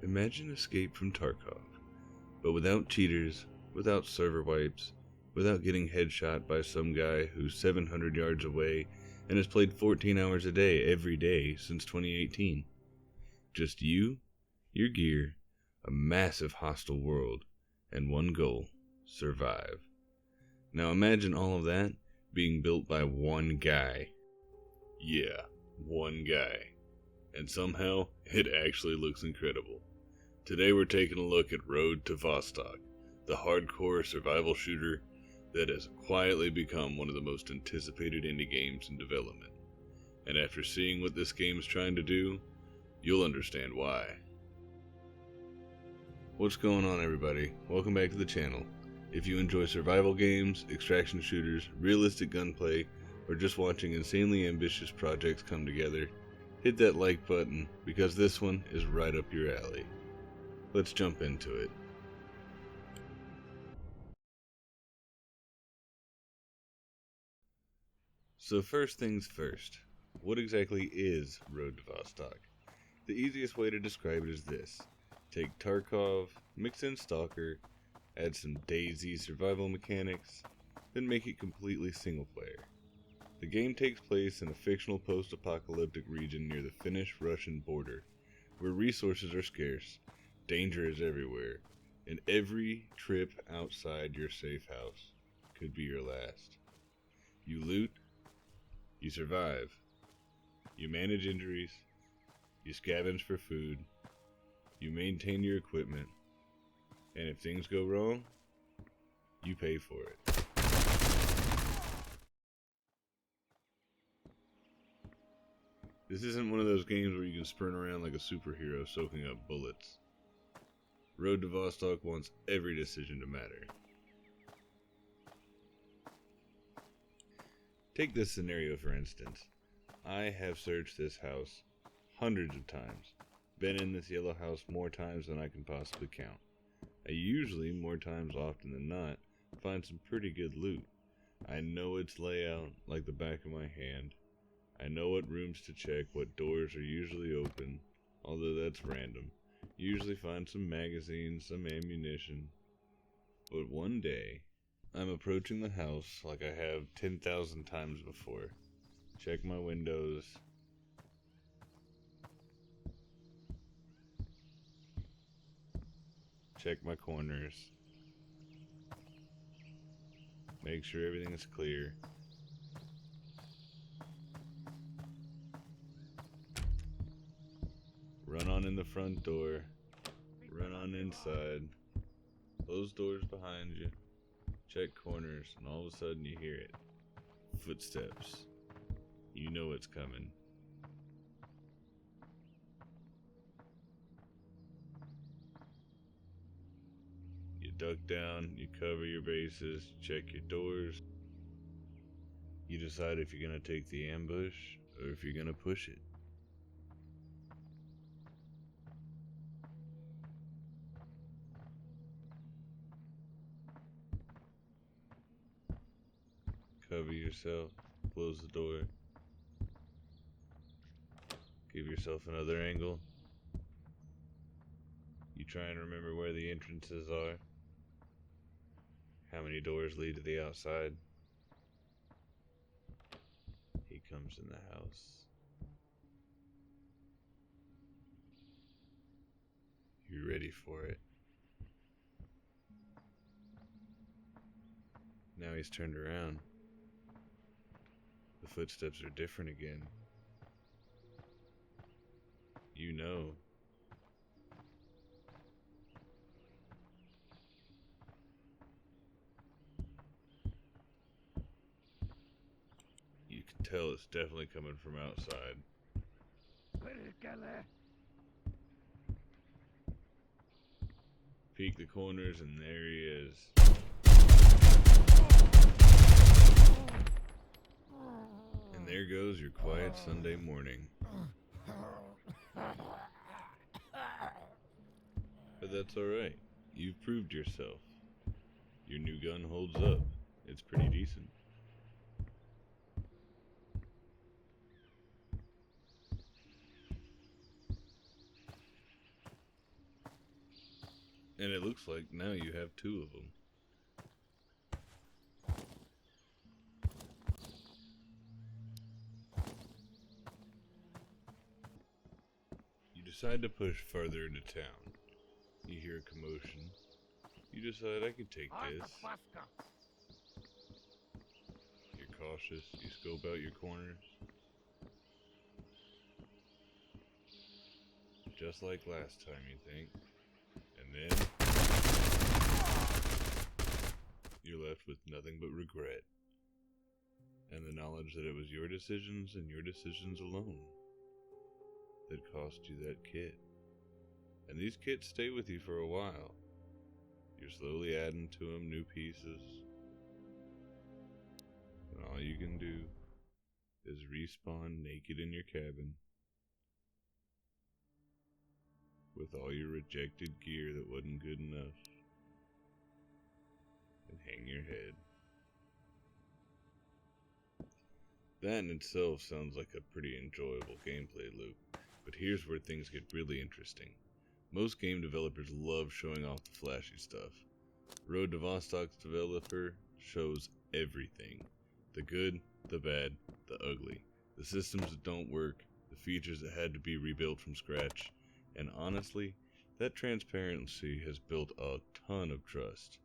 Imagine escape from Tarkov, but without cheaters, without server wipes, without getting headshot by some guy who's 700 yards away and has played 14 hours a day every day since 2018. Just you, your gear, a massive hostile world, and one goal: survive. Now imagine all of that being built by one guy. Yeah, one guy. And somehow, it actually looks incredible. Today we're taking a look at Road to Vostok, the hardcore survival shooter that has quietly become one of the most anticipated indie games in development. And after seeing what this game is trying to do, you'll understand why. What's going on, everybody? Welcome back to the channel. If you enjoy survival games, extraction shooters, realistic gunplay, or just watching insanely ambitious projects come together, hit that like button because this one is right up your alley. Let's jump into it. So first things first, what exactly is Road to Vostok? The easiest way to describe it is this: take Tarkov, mix in Stalker, add some DayZ survival mechanics, then make it completely single player. The game takes place in a fictional post-apocalyptic region near the Finnish-Russian border, where resources are scarce, danger is everywhere, and every trip outside your safe house could be your last. You loot, you survive, you manage injuries, you scavenge for food, you maintain your equipment, and if things go wrong, you pay for it. This isn't one of those games where you can sprint around like a superhero soaking up bullets. Road to Vostok wants every decision to matter. Take this scenario for instance. I have searched this house hundreds of times. Been in this yellow house more times than I can possibly count. I usually, more times often than not, find some pretty good loot. I know its layout like the back of my hand. I know what rooms to check, what doors are usually open, although that's random. Usually find some magazines, some ammunition. But one day, I'm approaching the house like I have 10,000 times before. Check my windows. Check my corners. Make sure everything is clear. Run on in the front door. Run on inside. Close doors behind you. Check corners, and all of a sudden you hear it. Footsteps. You know it's coming. You duck down, you cover your bases, check your doors. You decide if you're gonna take the ambush or if you're gonna push it. Cover yourself, close the door. Give yourself another angle. You try and remember where the entrances are. How many doors lead to the outside? He comes in the house. You're ready for it. Now he's turned around. The footsteps are different again. You know. You can tell it's definitely coming from outside. Peek the corners and there he is. And there goes your quiet Sunday morning. But that's alright. You've proved yourself. Your new gun holds up. It's pretty decent. And it looks like now you have 2 of them. You decide to push further into town. You hear a commotion. You decide, I could take this. You're cautious. You scope out your corners. Just like last time, you think. And then you're left with nothing but regret. And the knowledge that it was your decisions and your decisions alone that cost you that kit. And these kits stay with you for a while. You're slowly adding to them new pieces. And all you can do is respawn naked in your cabin with all your rejected gear that wasn't good enough, and hang your head. That in itself sounds like a pretty enjoyable gameplay loop, but here's where things get really interesting. Most game developers love showing off the flashy stuff. Road to Vostok's developer shows everything. The good, the bad, the ugly. The systems that don't work, the features that had to be rebuilt from scratch, and honestly, that transparency has built a ton of trust.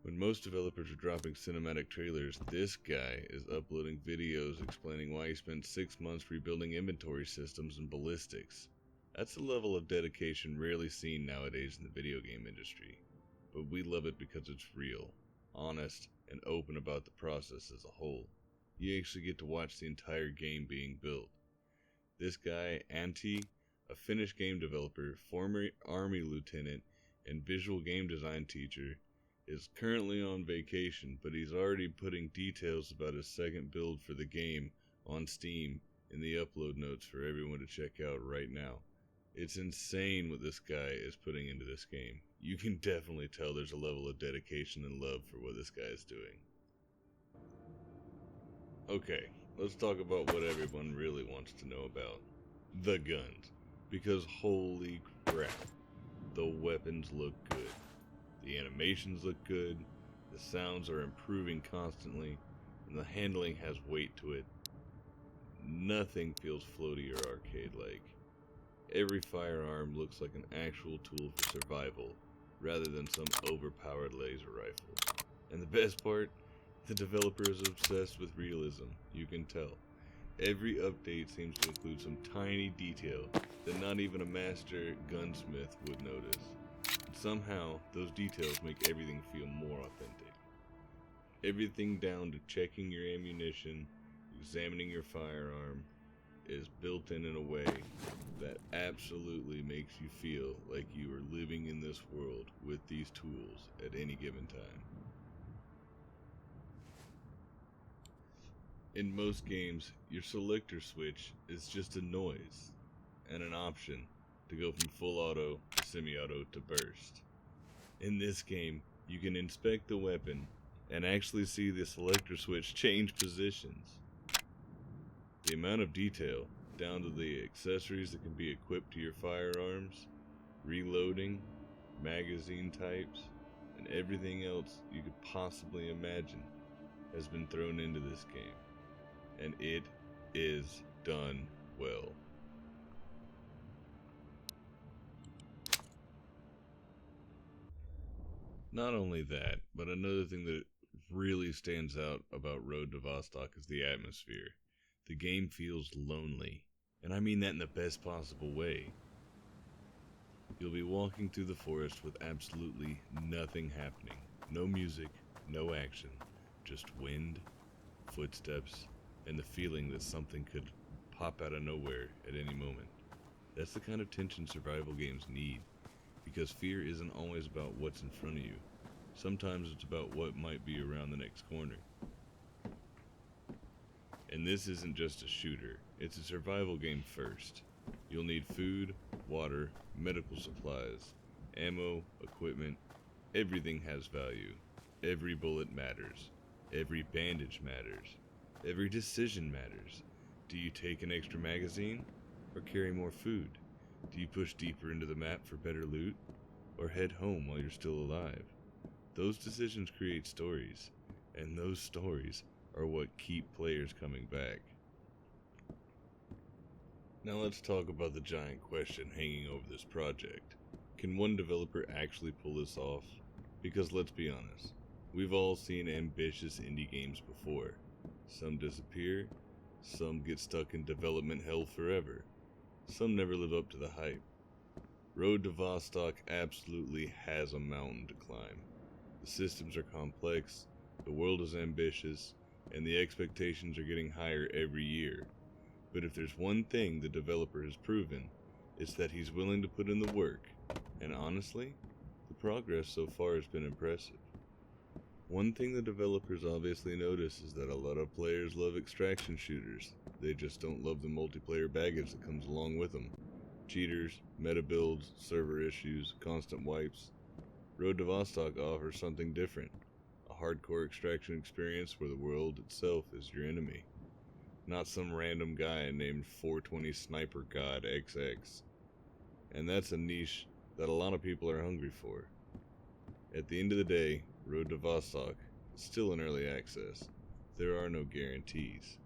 When most developers are dropping cinematic trailers, this guy is uploading videos explaining why he spent 6 months rebuilding inventory systems and ballistics. That's a level of dedication rarely seen nowadays in the video game industry, but we love it because it's real, honest, and open about the process as a whole. You actually get to watch the entire game being built. This guy, Antti, a Finnish game developer, former army lieutenant, and visual game design teacher, is currently on vacation, but he's already putting details about his second build for the game on Steam in the upload notes for everyone to check out right now. It's insane what this guy is putting into this game. You can definitely tell there's a level of dedication and love for what this guy is doing. Okay, let's talk about what everyone really wants to know about. The guns. Because holy crap, the weapons look good. The animations look good, the sounds are improving constantly, and the handling has weight to it. Nothing feels floaty or arcade-like. Every firearm looks like an actual tool for survival, rather than some overpowered laser rifle. And the best part? The developer is obsessed with realism, you can tell. Every update seems to include some tiny detail that not even a master gunsmith would notice. And somehow, those details make everything feel more authentic. Everything down to checking your ammunition, examining your firearm, is built in a way that absolutely makes you feel like you are living in this world with these tools at any given time. In most games, your selector switch is just a noise and an option to go from full auto to semi-auto to burst. In this game, you can inspect the weapon and actually see the selector switch change positions. The amount of detail, down to the accessories that can be equipped to your firearms, reloading, magazine types, and everything else you could possibly imagine, has been thrown into this game. And it is done well. Not only that, but another thing that really stands out about Road to Vostok is the atmosphere. The game feels lonely, and I mean that in the best possible way. You'll be walking through the forest with absolutely nothing happening. No music, no action, just wind, footsteps, and the feeling that something could pop out of nowhere at any moment. That's the kind of tension survival games need, because fear isn't always about what's in front of you. Sometimes it's about what might be around the next corner. And this isn't just a shooter, it's a survival game first. You'll need food, water, medical supplies, ammo, equipment. Everything has value. Every bullet matters. Every bandage matters. Every decision matters. Do you take an extra magazine or carry more food? Do you push deeper into the map for better loot or head home while you're still alive. Those decisions create stories, and those stories are what keep players coming back. Now let's talk about the giant question hanging over this project. Can one developer actually pull this off? Because let's be honest, we've all seen ambitious indie games before. Some disappear, some get stuck in development hell forever, some never live up to the hype. Road to Vostok absolutely has a mountain to climb. The systems are complex, the world is ambitious, and the expectations are getting higher every year. But if there's one thing the developer has proven, it's that he's willing to put in the work, and honestly, the progress so far has been impressive. One thing the developers obviously notice is that a lot of players love extraction shooters. They just don't love the multiplayer baggage that comes along with them. Cheaters, meta builds, server issues, constant wipes. Road to Vostok offers something different. A hardcore extraction experience where the world itself is your enemy. Not some random guy named 420 Sniper God XX. And that's a niche that a lot of people are hungry for. At the end of the day, Road to Vostok is still in early access. There are no guarantees.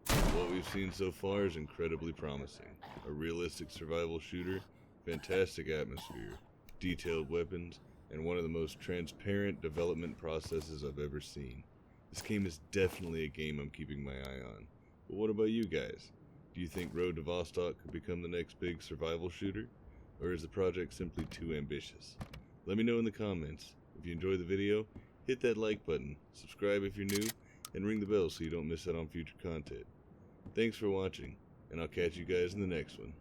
What we've seen so far is incredibly promising. A realistic survival shooter, fantastic atmosphere, detailed weapons, and one of the most transparent development processes I've ever seen. This game is definitely a game I'm keeping my eye on. But what about you guys? Do you think Road to Vostok could become the next big survival shooter? Or is the project simply too ambitious? Let me know in the comments. If you enjoyed the video, hit that like button, subscribe if you're new, and ring the bell so you don't miss out on future content. Thanks for watching, and I'll catch you guys in the next one.